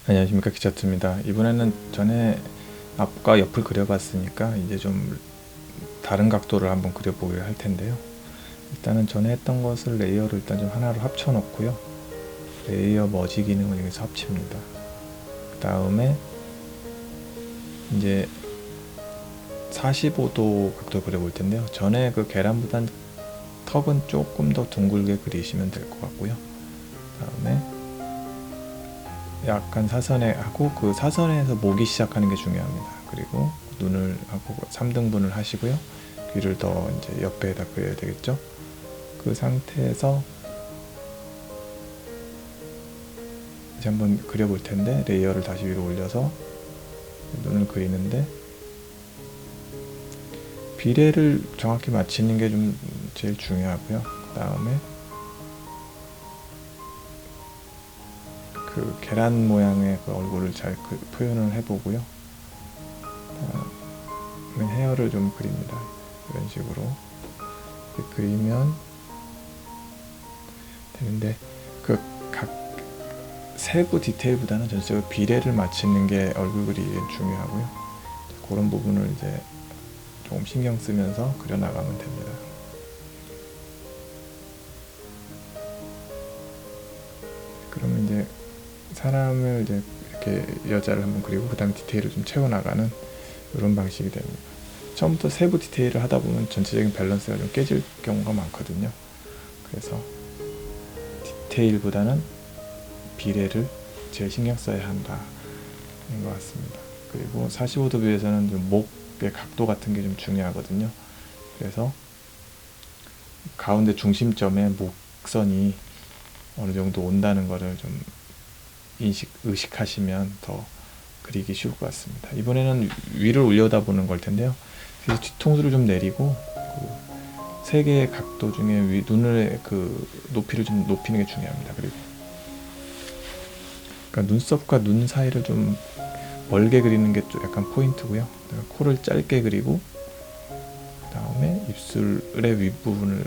안녕하십니까, 기차트입니다. 이번에는 전에 앞과 옆을 그려봤으니까 이제 좀 다른 각도를 한번 그려보려 할 텐데요. 일단은 전에 했던 것을 레이어를 일단 좀 하나로 합쳐 놓고요. 레이어 머지 기능을 여기서 합칩니다. 그 다음에 이제 45도 각도를 그려볼 텐데요. 전에 그 계란보단 턱은 조금 더 둥글게 그리시면 될 것 같고요. 그 다음에 약간 사선에 하고, 그 사선에서 목이 시작하는 게 중요합니다. 그리고 눈을 하고 3등분을 하시고요. 귀를 더 이제 옆에다 그려야 되겠죠. 그 상태에서 이제 한번 그려볼 텐데, 레이어를 다시 위로 올려서 눈을 그리는데 비례를 정확히 맞추는 게 좀 제일 중요하고요. 그 다음에 그 계란 모양의 그 얼굴을 잘 표현을 해보고요. 헤어를 좀 그립니다. 이런 식으로 이렇게 그리면 되는데, 그 각 세부 디테일보다는 전체적으로 비례를 맞추는 게 얼굴 그리기에 중요하고요. 그런 부분을 이제 조금 신경 쓰면서 그려 나가면 됩니다. 그러면 이제 사람을 이제 이렇게 여자를 한번 그리고 그 다음에 디테일을 좀 채워나가는 이런 방식이 됩니다. 처음부터 세부 디테일을 하다 보면 전체적인 밸런스가 좀 깨질 경우가 많거든요. 그래서 디테일보다는 비례를 제일 신경 써야 한다는 것 같습니다. 그리고 45도 뷰에서는 목의 각도 같은 게 좀 중요하거든요. 그래서 가운데 중심점에 목선이 어느 정도 온다는 거를 좀 의식하시면 더 그리기 쉬울 것 같습니다. 이번에는 위를 올려다보는 걸 텐데요. 그래서 뒤통수를 좀 내리고 그 세 개의 각도 중에 눈의 그 높이를 좀 높이는 게 중요합니다. 그리고 그러니까 눈썹과 눈 사이를 좀 멀게 그리는 게 좀 약간 포인트고요. 코를 짧게 그리고 그 다음에 입술의 윗부분을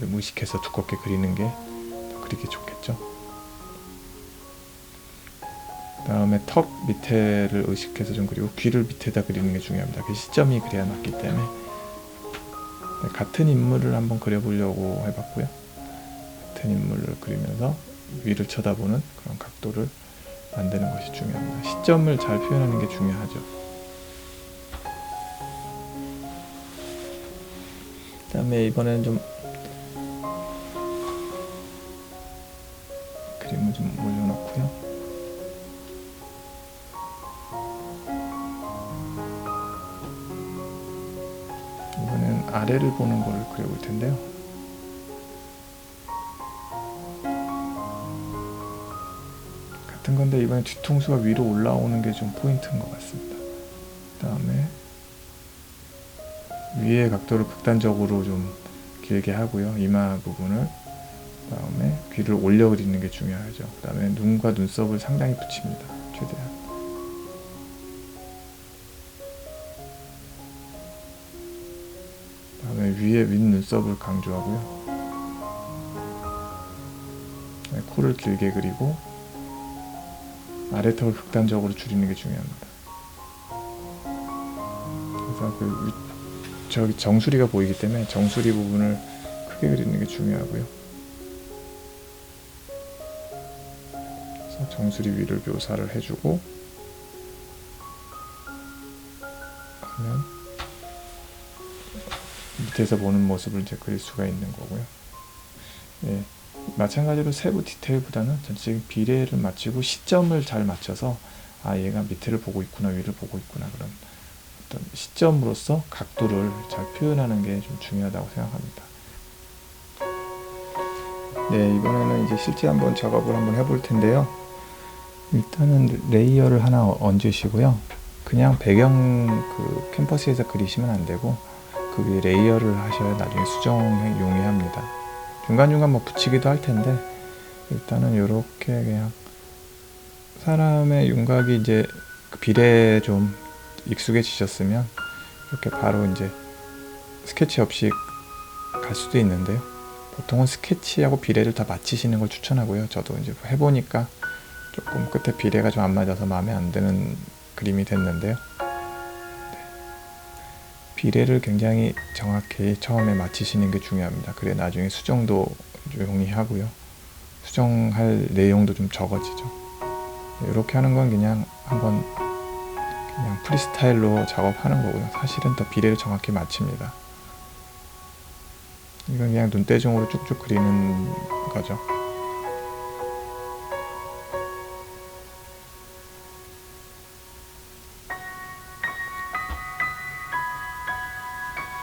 의식해서 두껍게 그리는 게 더 그리기 좋겠죠. 그 다음에 턱 밑에를 의식해서 좀 그리고 귀를 밑에다 그리는 게 중요합니다. 그 시점이 그래야 맞기 때문에. 같은 인물을 한번 그려보려고 해봤고요. 같은 인물을 그리면서 위를 쳐다보는 그런 각도를 만드는 것이 중요합니다. 시점을 잘 표현하는 게 중요하죠. 그 다음에 이번에는 좀 그림을 좀 올려놓고요. 이번엔 아래를 보는 거를 그려볼 텐데요. 같은 건데 이번엔 뒤통수가 위로 올라오는 게 좀 포인트인 것 같습니다. 그 다음에 위의 각도를 극단적으로 좀 길게 하고요. 이마 부분을. 그 다음에 귀를 올려 그리는 게 중요하죠. 그 다음에 눈과 눈썹을 상당히 붙입니다. 최대한. 그 다음에 위에 윗눈썹을 강조하고요. 코를 길게 그리고 아래턱을 극단적으로 줄이는 게 중요합니다. 그래서 저기 정수리가 보이기 때문에 정수리 부분을 크게 그리는 게 중요하고요. 그래서 정수리 위를 묘사를 해주고 하면 밑에서 보는 모습을 이제 그릴 수가 있는 거고요. 예, 마찬가지로 세부 디테일보다는 전체적인 비례를 맞추고 시점을 잘 맞춰서 얘가 밑에를 보고 있구나, 위를 보고 있구나, 그런 어떤 시점으로서 각도를 잘 표현하는 게 좀 중요하다고 생각합니다. 네, 이번에는 이제 실제 한번 작업을 한번 해볼 텐데요. 일단은 레이어를 하나 얹으시고요. 그냥 배경 그 캔버스에서 그리시면 안 되고 그 위에 레이어를 하셔야 나중에 수정에 용이합니다. 중간중간 뭐 붙이기도 할 텐데 일단은 이렇게 그냥 사람의 윤곽이 이제 비례에 좀 익숙해지셨으면 이렇게 바로 이제 스케치 없이 갈 수도 있는데요. 보통은 스케치하고 비례를 다 맞추시는 걸 추천하고요. 저도 이제 해보니까 조금 끝에 비례가 좀 안 맞아서 마음에 안 드는 그림이 됐는데요. 비례를 굉장히 정확히 처음에 맞추시는 게 중요합니다. 그래 나중에 수정도 용이하고요. 수정할 내용도 좀 적어지죠. 이렇게 하는 건 그냥 한번 그냥 프리스타일로 작업하는 거고요. 사실은 더 비례를 정확히 맞춥니다. 이건 그냥 눈대중으로 쭉쭉 그리는 거죠.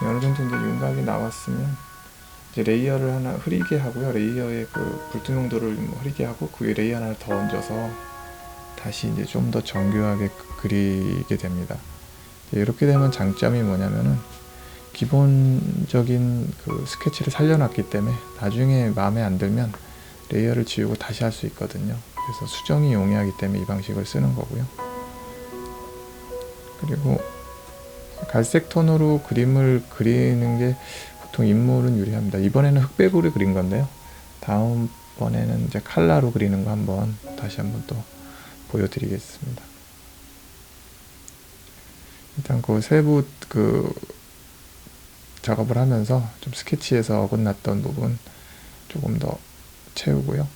어느 정도 이제 윤곽이 나왔으면 이제 레이어를 하나 흐리게 하고요. 레이어의 그 불투명도를 흐리게 하고 그 위에 레이어 하나를 더 얹어서 다시 이제 좀 더 정교하게 그리게 됩니다. 이렇게 되면 장점이 뭐냐면은 기본적인 그 스케치를 살려놨기 때문에 나중에 마음에 안 들면 레이어를 지우고 다시 할 수 있거든요. 그래서 수정이 용이하기 때문에 이 방식을 쓰는 거고요. 그리고 갈색 톤으로 그림을 그리는 게 보통 인물은 유리합니다. 이번에는 흑백으로 그린 건데요. 다음번에는 이제 칼라로 그리는 거 한번 다시 한번 또 보여드리겠습니다. 일단 그 세부 그 작업을 하면서 좀 스케치에서 어긋났던 부분 조금 더 채우고요.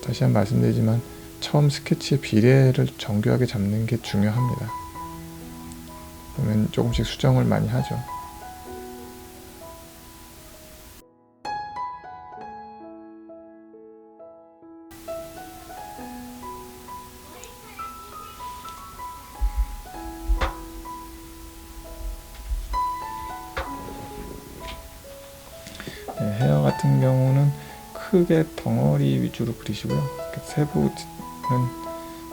다시 한번 말씀드리지만 처음 스케치의 비례를 정교하게 잡는 게 중요합니다. 그러면 조금씩 수정을 많이 하죠. 네, 헤어 같은 경우는 크게 덩어리 위주로 그리시고요. 세부는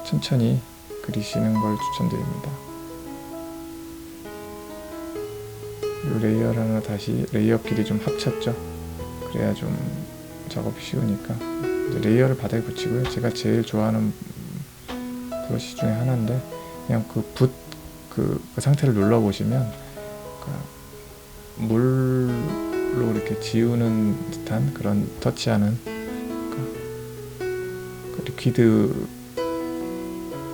천천히 그리시는 걸 추천드립니다. 이 레이어를 하나 다시 레이어 길이 좀 합쳤죠. 그래야 좀 작업이 쉬우니까 이제 레이어를 바닥에 붙이고요. 제가 제일 좋아하는 브러쉬 중에 하나인데 그냥 그 상태를 눌러 보시면 물로 이렇게 지우는 듯한 그런 터치하는 그 리퀴드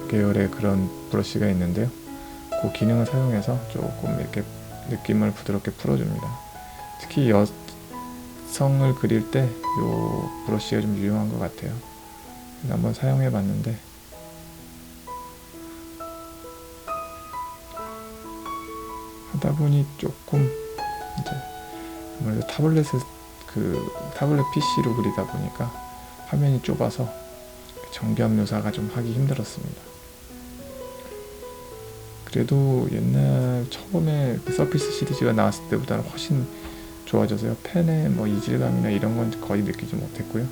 계열의 그런 브러쉬가 있는데요. 그 기능을 사용해서 조금 이렇게 느낌을 부드럽게 풀어줍니다. 특히 여성을 그릴 때 이 브러쉬가 좀 유용한 것 같아요. 그래서 한번 사용해 봤는데 하다 보니 조금 이제 아무래도 타블렛 PC로 그리다 보니까 화면이 좁아서 정교한 묘사가 좀 하기 힘들었습니다. 그래도 옛날 처음에 서피스 시리즈가 나왔을 때보다는 훨씬 좋아져서요. 펜의 뭐 이질감이나 이런 건 거의 느끼지 못했고요.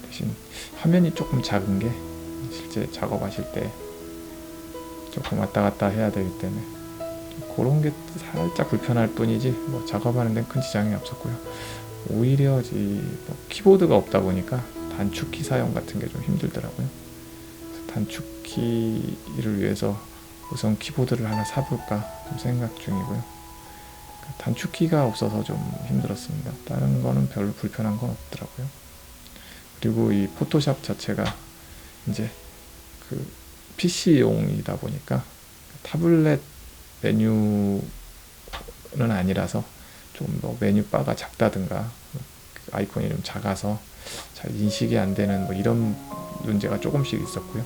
대신 화면이 조금 작은 게 실제 작업하실 때 조금 왔다 갔다 해야 되기 때문에 그런 게 살짝 불편할 뿐이지 뭐 작업하는 데는 큰 지장이 없었고요. 오히려 뭐 키보드가 없다 보니까 단축키 사용 같은 게 좀 힘들더라고요. 단축키를 위해서 우선 키보드를 하나 사볼까 좀 생각 중이고요. 단축키가 없어서 좀 힘들었습니다. 다른 거는 별로 불편한 건 없더라고요. 그리고 이 포토샵 자체가 이제 그 PC용이다 보니까 타블렛 메뉴는 아니라서 좀 뭐 메뉴 바가 작다든가 아이콘이 좀 작아서 잘 인식이 안 되는 뭐 이런 문제가 조금씩 있었고요.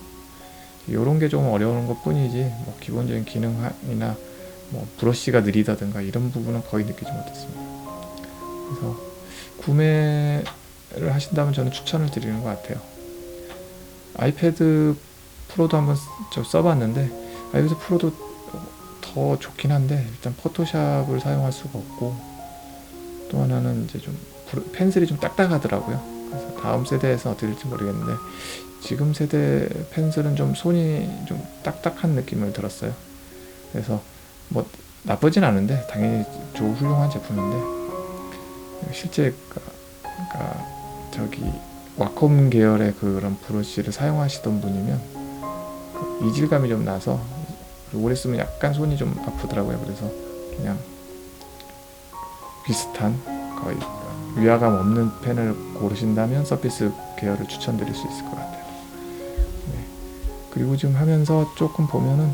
이런 게 좀 어려운 것 뿐이지 뭐 기본적인 기능이나 뭐 브러쉬가 느리다든가 이런 부분은 거의 느끼지 못했습니다. 그래서 구매를 하신다면 저는 추천을 드리는 것 같아요. 아이패드 프로도 한번 좀 써봤는데 아이패드 프로도 더 좋긴 한데 일단 포토샵을 사용할 수가 없고 또 하나는 이제 좀 펜슬이 좀 딱딱하더라고요. 그래서 다음 세대에서 어떻게 될지 모르겠는데 지금 세대 펜슬은 좀 손이 좀 딱딱한 느낌을 들었어요. 그래서 뭐 나쁘진 않은데 당연히 훌륭한 제품인데 실제 저기 와콤 계열의 그런 브러쉬를 사용하시던 분이면 이질감이 좀 나서 오래 쓰면 약간 손이 좀 아프더라고요. 그래서 그냥 비슷한 거의 위화감 없는 펜을 고르신다면 서피스 계열을 추천드릴 수 있을 것 같아요. 네. 그리고 지금 하면서 조금 보면은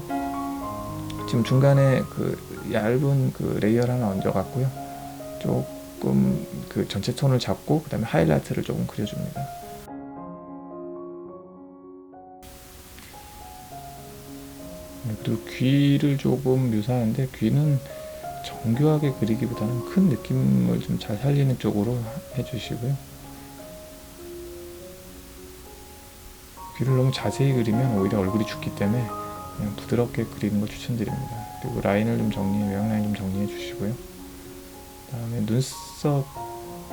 지금 중간에 그 얇은 그 레이어를 하나 얹어갖고요. 조금 그 전체 톤을 잡고 그 다음에 하이라이트를 조금 그려줍니다. 그리고 귀를 조금 묘사하는데 귀는 정교하게 그리기보다는 큰 느낌을 좀 잘 살리는 쪽으로 해주시고요. 귀를 너무 자세히 그리면 오히려 얼굴이 죽기 때문에 그냥 부드럽게 그리는 걸 추천드립니다. 그리고 라인을 좀 외양 라인 좀 정리해 주시고요. 그다음에 눈썹,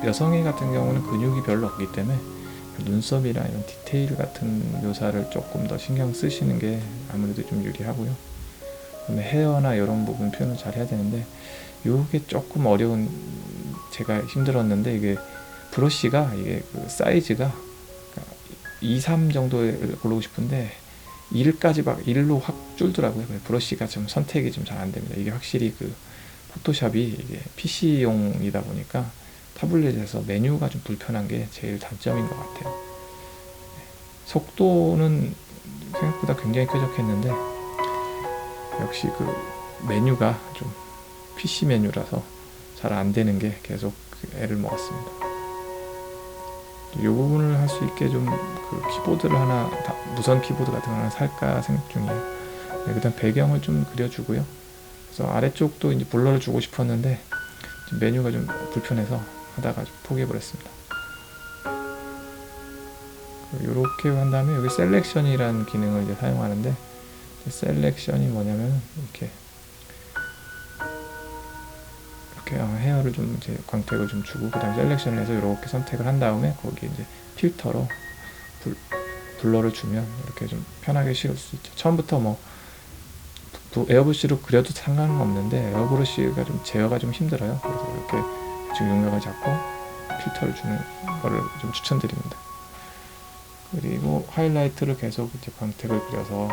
여성애 같은 경우는 근육이 별로 없기 때문에 눈썹이나 이런 디테일 같은 묘사를 조금 더 신경 쓰시는 게 아무래도 좀 유리하고요. 그다음에 헤어나 이런 부분 표현을 잘 해야 되는데 이게 조금 어려운, 제가 힘들었는데 이게 브러쉬가 이게 그 사이즈가 2, 3 정도에 고르고 싶은데 1까지 막 1로 확 줄더라고요. 브러쉬가 좀 선택이 좀 잘 안 됩니다. 이게 확실히 그 포토샵이 이게 PC용이다 보니까 타블렛에서 메뉴가 좀 불편한 게 제일 단점인 것 같아요. 속도는 생각보다 굉장히 쾌적했는데 역시 그 메뉴가 좀 PC 메뉴라서 잘 안 되는 게 계속 애를 먹었습니다. 이 부분을 할 수 있게 좀 그 키보드를 하나, 무선 키보드 같은 거 하나 살까 생각 중이에요. 네, 그다음 배경을 좀 그려주고요. 그래서 아래쪽도 이제 블러를 주고 싶었는데 메뉴가 좀 불편해서 하다가 좀 포기해버렸습니다. 이렇게 한 다음에 여기 셀렉션이라는 기능을 이제 사용하는데, 셀렉션이 뭐냐면 이렇게 헤어를 좀 이제 광택을 좀 주고 그다음에 셀렉션을 해서 이렇게 선택을 한 다음에 거기에 이제 필터로 블러를 주면 이렇게 좀 편하게 씌울 수 있죠. 처음부터 뭐 에어브러쉬로 그려도 상관은 없는데 에어브러쉬가 좀 제어가 좀 힘들어요. 그래서 이렇게 지금 용량을 잡고 필터를 주는 거를 좀 추천드립니다. 그리고 하이라이트를 계속 이제 광택을 그려서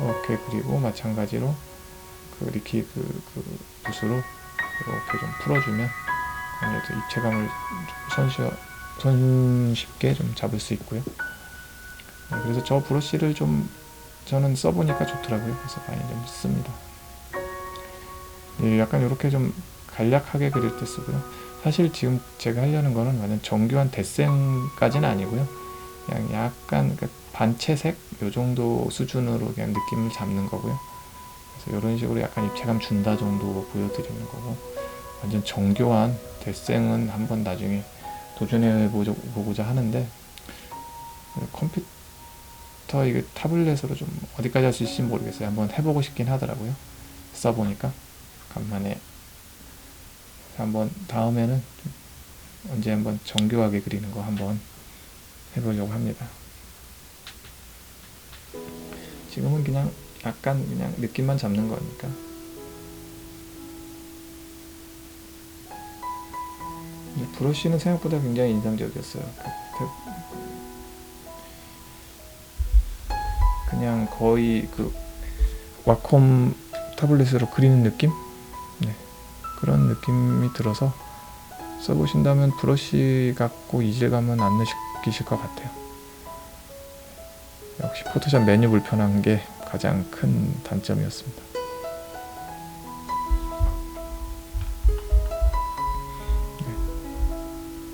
이렇게 그리고 마찬가지로 그 리퀴드 그 붓으로 이렇게 좀 풀어주면 아무래도 입체감을 손쉽게 좀 잡을 수 있고요. 그래서 저 브러쉬를 좀 저는 써보니까 좋더라고요. 그래서 많이 좀 씁니다. 약간 이렇게 좀 간략하게 그릴 때 쓰고요. 사실 지금 제가 하려는 거는 완전 정교한 데생까지는 아니고요. 그냥 약간 반채색 요 정도 수준으로 그냥 느낌을 잡는 거고요. 그래서 이런 식으로 약간 입체감 준다 정도 보여드리는 거고, 완전 정교한 데생은 한번 나중에 도전해 보고자 하는데, 컴퓨터 이게 타블렛으로 좀 어디까지 할 수 있을지 모르겠어요. 한번 해보고 싶긴 하더라고요. 써보니까 간만에 한번 다음에는 언제 한번 정교하게 그리는 거 한번 해보려고 합니다. 지금은 그냥 약간 그냥 느낌만 잡는 거니까. 브러쉬는 생각보다 굉장히 인상적이었어요. 그냥 거의 그 와콤 타블렛으로 그리는 느낌? 네, 그런 느낌이 들어서 써보신다면 브러쉬 같고 이질감은 안 느끼실 것 같아요. 역시 포토샵 메뉴 불편한 게 가장 큰 단점이었습니다.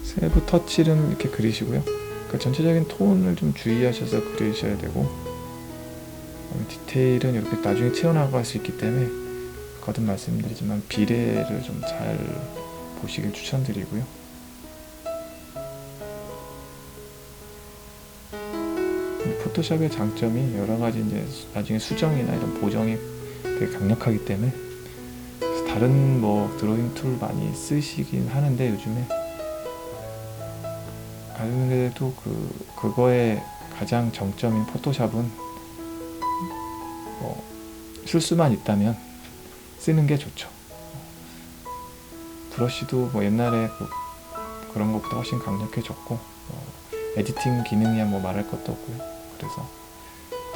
세부 터치는 이렇게 그리시고요. 그러니까 전체적인 톤을 좀 주의하셔서 그리셔야 되고, 디테일은 이렇게 나중에 채워나갈 수 있기 때문에 거듭 말씀드리지만 비례를 좀 잘 보시길 추천드리고요. 포토샵의 장점이 여러가지 이제 나중에 수정이나 이런 보정이 되게 강력하기 때문에 다른 뭐 드로잉 툴 많이 쓰시긴 하는데 요즘에 아무래도 그거의 가장 정점인 포토샵은 뭐 쓸 수만 있다면 쓰는 게 좋죠. 브러쉬도 뭐 옛날에 그런 것보다 훨씬 강력해졌고, 에디팅 기능이야 뭐 말할 것도 없고요. 그래서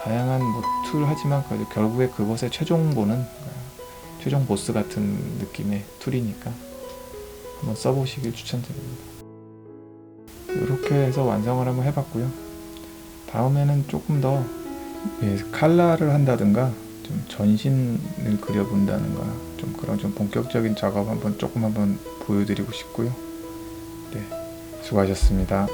다양한 뭐 툴 하지만 결국에 그것의 최종본은 최종 보스 같은 느낌의 툴이니까 한번 써보시길 추천드립니다. 이렇게 해서 완성을 한번 해봤고요. 다음에는 조금 더 칼라를 한다든가 좀 전신을 그려본다든가 좀 그런 좀 본격적인 작업 한번 보여드리고 싶고요. 네, 수고하셨습니다.